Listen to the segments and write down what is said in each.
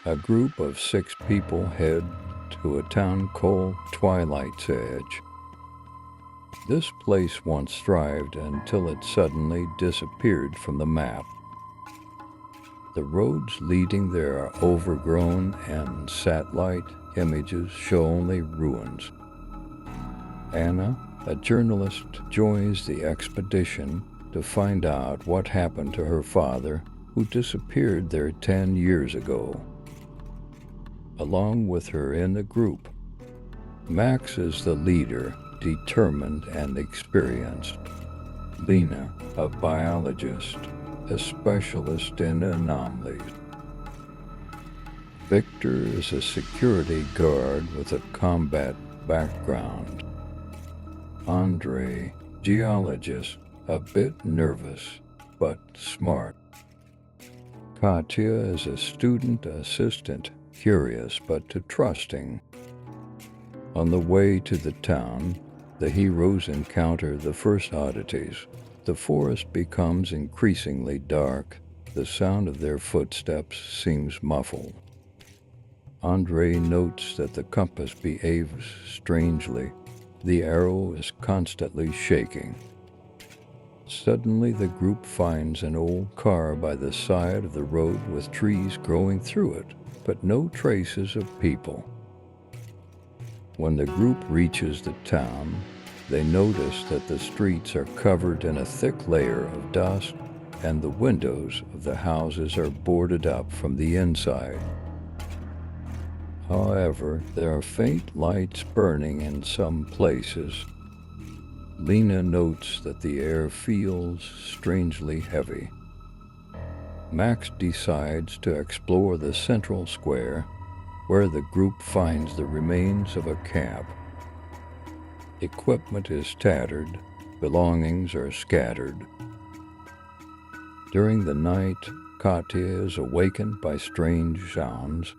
A group of 6 people head to a town called Twilight's Edge. This place once thrived until it suddenly disappeared from the map. The roads leading there are overgrown and satellite images show only ruins. Anna, a journalist, joins the expedition to find out what happened to her father, who disappeared there 10 years ago. Along with her in the group, Max is the leader, determined and experienced. Lena, a biologist, a specialist in anomalies. Victor is a security guard with a combat background. Andre, geologist, a bit nervous, but smart. Katya is a student assistant, curious but trusting. On the way to the town, the heroes encounter the first oddities. The forest becomes increasingly dark. The sound of their footsteps seems muffled. Andre notes that the compass behaves strangely. The arrow is constantly shaking. Suddenly, the group finds an old car by the side of the road with trees growing through it, but no traces of people. When the group reaches the town, they notice that the streets are covered in a thick layer of dust, and the windows of the houses are boarded up from the inside. However, there are faint lights burning in some places. Lena notes that the air feels strangely heavy. Max decides to explore the central square, where the group finds the remains of a camp. Equipment is tattered, belongings are scattered. During the night, Katya is awakened by strange sounds.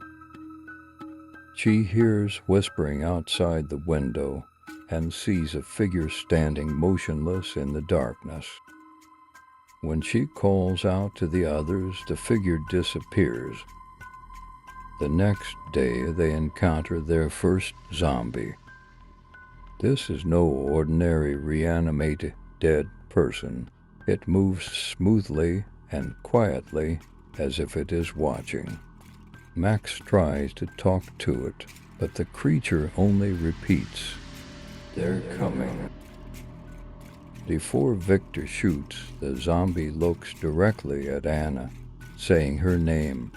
She hears whispering outside the window and sees a figure standing motionless in the darkness. When she calls out to the others, the figure disappears. The next day, they encounter their first zombie. This is no ordinary reanimated dead person. It moves smoothly and quietly as if it is watching. Max tries to talk to it, but the creature only repeats, "They're coming." Before Victor shoots, the zombie looks directly at Anna, saying her name.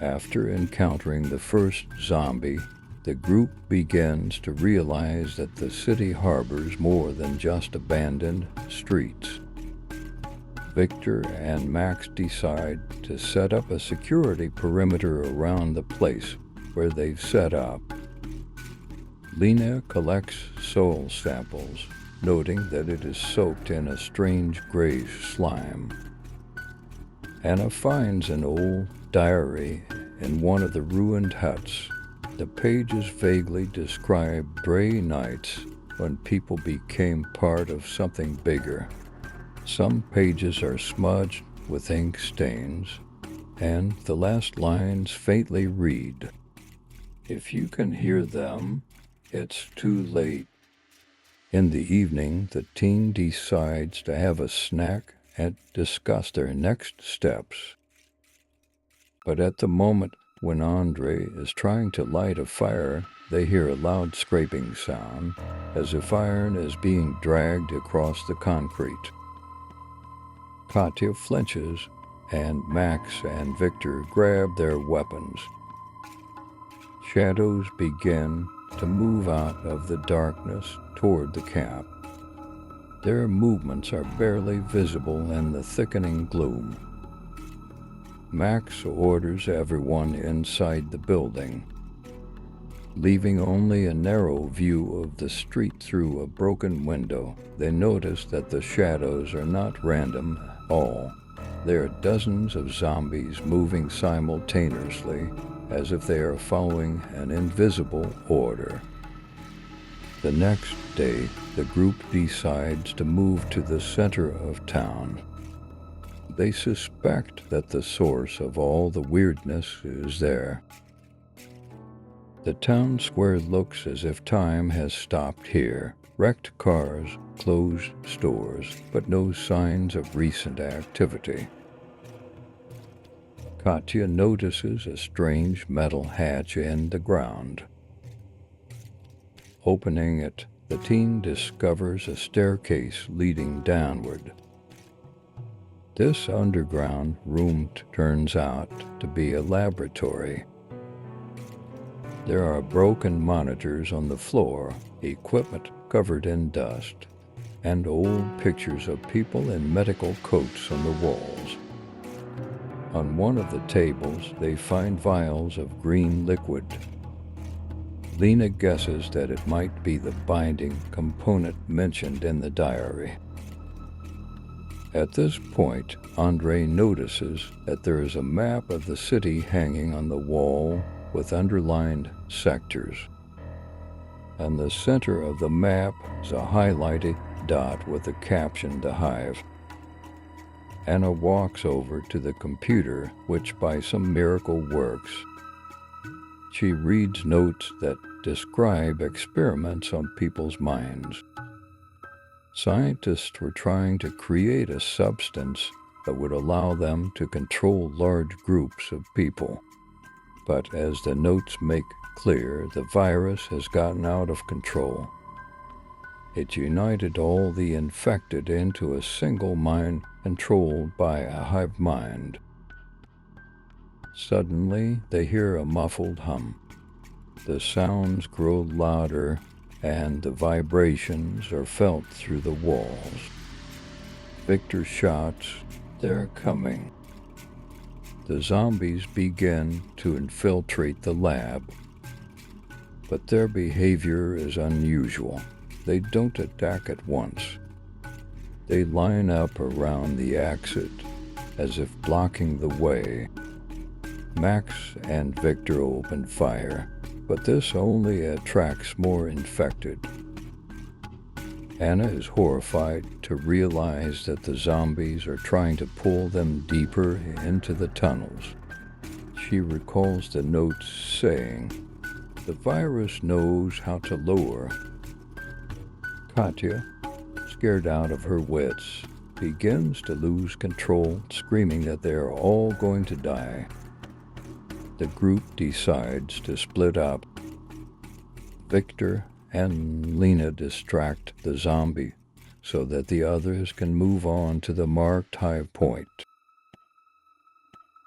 After encountering the first zombie, the group begins to realize that the city harbors more than just abandoned streets. Victor and Max decide to set up a security perimeter around the place where they've set up. Lena collects soul samples, noting that it is soaked in a strange gray slime. Anna finds an old diary in one of the ruined huts. The pages vaguely describe gray nights when people became part of something bigger. Some pages are smudged with ink stains, and the last lines faintly read, "If you can hear them, it's too late." In the evening, the team decides to have a snack and discuss their next steps. But at the moment when Andre is trying to light a fire, they hear a loud scraping sound, as if iron is being dragged across the concrete. Katya flinches, and Max and Victor grab their weapons. Shadows begin to move out of the darkness toward the camp. Their movements are barely visible in the thickening gloom. Max orders everyone inside the building. Leaving only a narrow view of the street through a broken window, they notice that the shadows are not random at all. There are dozens of zombies moving simultaneously, as if they are following an invisible order. The next day, the group decides to move to the center of town. They suspect that the source of all the weirdness is there. The town square looks as if time has stopped here. Wrecked cars, closed stores, but no signs of recent activity. Katya notices a strange metal hatch in the ground. Opening it, the teen discovers a staircase leading downward. This underground room turns out to be a laboratory. There are broken monitors on the floor, equipment covered in dust, and old pictures of people in medical coats on the walls. On one of the tables, they find vials of green liquid. Lena guesses that it might be the binding component mentioned in the diary. At this point, Andre notices that there is a map of the city hanging on the wall with underlined sectors. And the center of the map is a highlighted dot with the caption "The Hive." Anna walks over to the computer, which by some miracle works. She reads notes that describe experiments on people's minds. Scientists were trying to create a substance that would allow them to control large groups of people. But as the notes make clear, the virus has gotten out of control. It united all the infected into a single mind controlled by a hive mind. Suddenly, they hear a muffled hum. The sounds grow louder, and the vibrations are felt through the walls. Victor shouts, "They're coming." The zombies begin to infiltrate the lab, but their behavior is unusual. They don't attack at once. They line up around the exit, as if blocking the way. Max and Victor open fire, but this only attracts more infected. Anna is horrified to realize that the zombies are trying to pull them deeper into the tunnels. She recalls the notes saying, "The virus knows how to lure." Katya, scared out of her wits, begins to lose control, screaming that they are all going to die. The group decides to split up. Victor and Lena distract the zombie so that the others can move on to the marked hive point.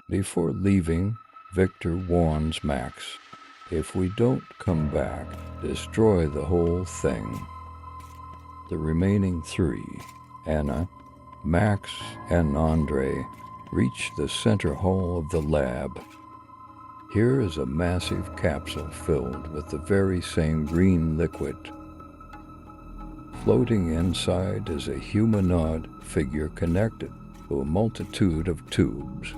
Before leaving, Victor warns Max, "If we don't come back, destroy the whole thing." The remaining three, Anna, Max, and Andre, reach the center hall of the lab. Here is a massive capsule filled with the very same green liquid. Floating inside is a humanoid figure connected to a multitude of tubes.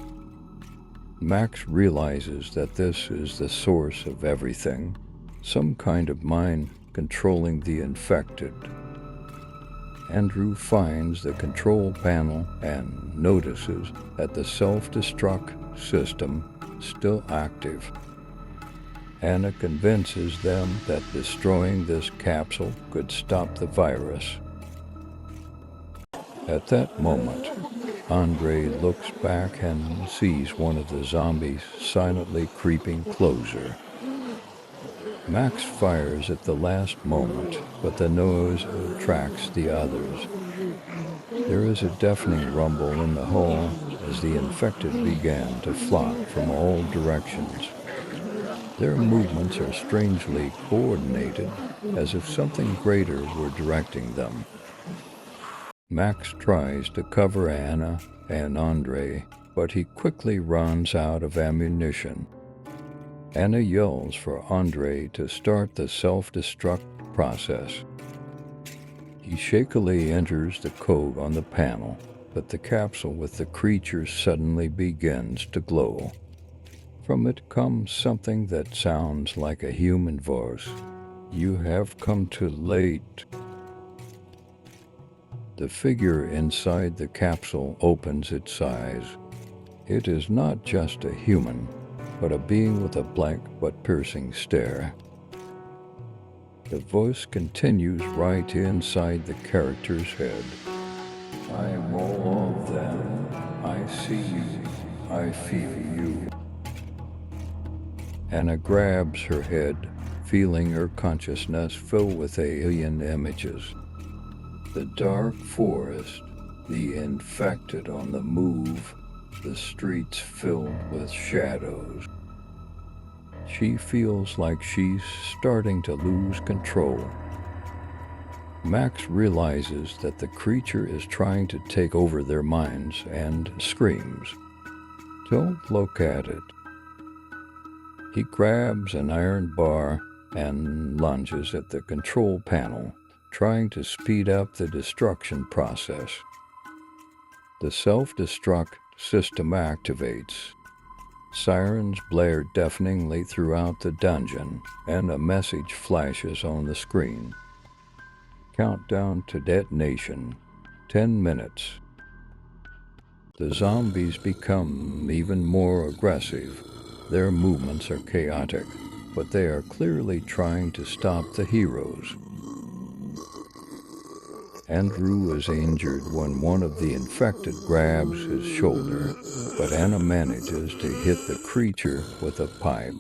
Max realizes that this is the source of everything, some kind of mind controlling the infected. Andrew finds the control panel and notices that the self-destruct system is still active. Anna convinces them that destroying this capsule could stop the virus. At that moment, Andre looks back and sees one of the zombies silently creeping closer. Max fires at the last moment, but the noise attracts the others. There is a deafening rumble in the hall as the infected began to flock from all directions. Their movements are strangely coordinated, as if something greater were directing them. Max tries to cover Anna and Andre, but he quickly runs out of ammunition. Anna yells for Andre to start the self-destruct process. He shakily enters the code on the panel, but the capsule with the creature suddenly begins to glow. From it comes something that sounds like a human voice. "You have come too late." The figure inside the capsule opens its eyes. It is not just a human, but a being with a blank but piercing stare. The voice continues right inside the character's head. I am all of them. I see you. I feel you. Anna grabs her head, feeling her consciousness fill with alien images. The dark forest, the infected on the move, the streets filled with shadows. She feels like she's starting to lose control. Max realizes that the creature is trying to take over their minds and screams, "Don't look at it." He grabs an iron bar and lunges at the control panel, trying to speed up the destruction process. The self-destruct system activates. Sirens blare deafeningly throughout the dungeon, and a message flashes on the screen. Countdown to detonation, 10 minutes. The zombies become even more aggressive. Their movements are chaotic, but they are clearly trying to stop the heroes. Andrew is injured when one of the infected grabs his shoulder, but Anna manages to hit the creature with a pipe.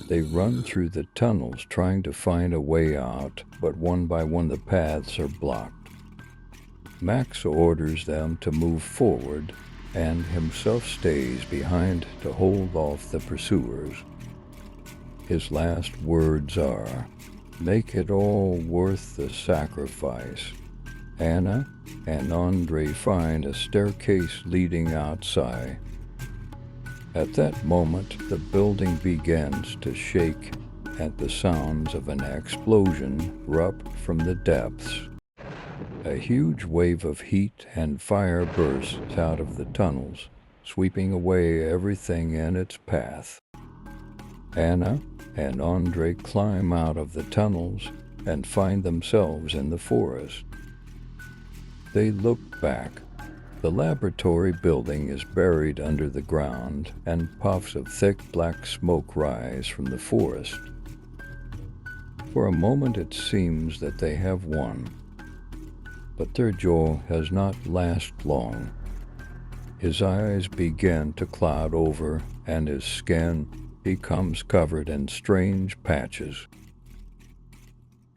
They run through the tunnels trying to find a way out, but one by one the paths are blocked. Max orders them to move forward, and himself stays behind to hold off the pursuers. His last words are, "Make it all worth the sacrifice." Anna and Andre find a staircase leading outside. At that moment, the building begins to shake at the sounds of an explosion erupt from the depths. A huge wave of heat and fire bursts out of the tunnels, sweeping away everything in its path. Anna and Andre climb out of the tunnels and find themselves in the forest. They look back. The laboratory building is buried under the ground, and puffs of thick black smoke rise from the forest. For a moment it seems that they have won, but their joy has not lasted long. His eyes begin to cloud over, and his skin becomes covered in strange patches.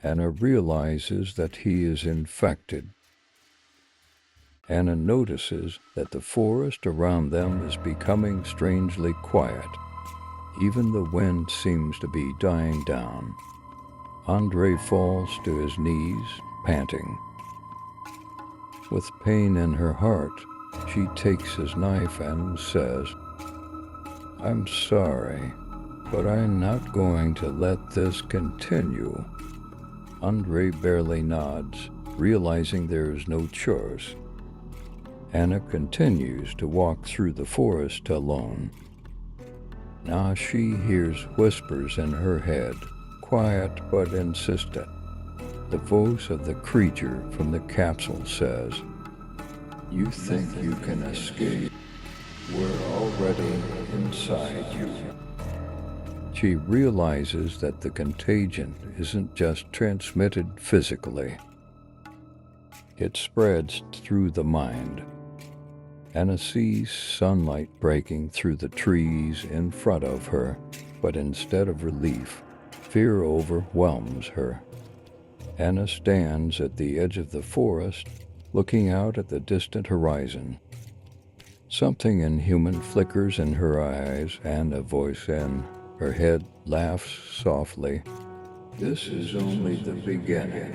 Anna realizes that he is infected. Anna notices that the forest around them is becoming strangely quiet. Even the wind seems to be dying down. Andre falls to his knees, panting. With pain in her heart, she takes his knife and says, "I'm sorry, but I'm not going to let this continue." Andre barely nods, realizing there is no choice. Anna continues to walk through the forest alone. Now she hears whispers in her head, quiet but insistent. The voice of the creature from the capsule says, "You think you can escape? We're already inside you." She realizes that the contagion isn't just transmitted physically. It spreads through the mind. Anna sees sunlight breaking through the trees in front of her, but instead of relief, fear overwhelms her. Anna stands at the edge of the forest, looking out at the distant horizon. Something inhuman flickers in her eyes, and a voice in her head laughs softly. "This is only the beginning."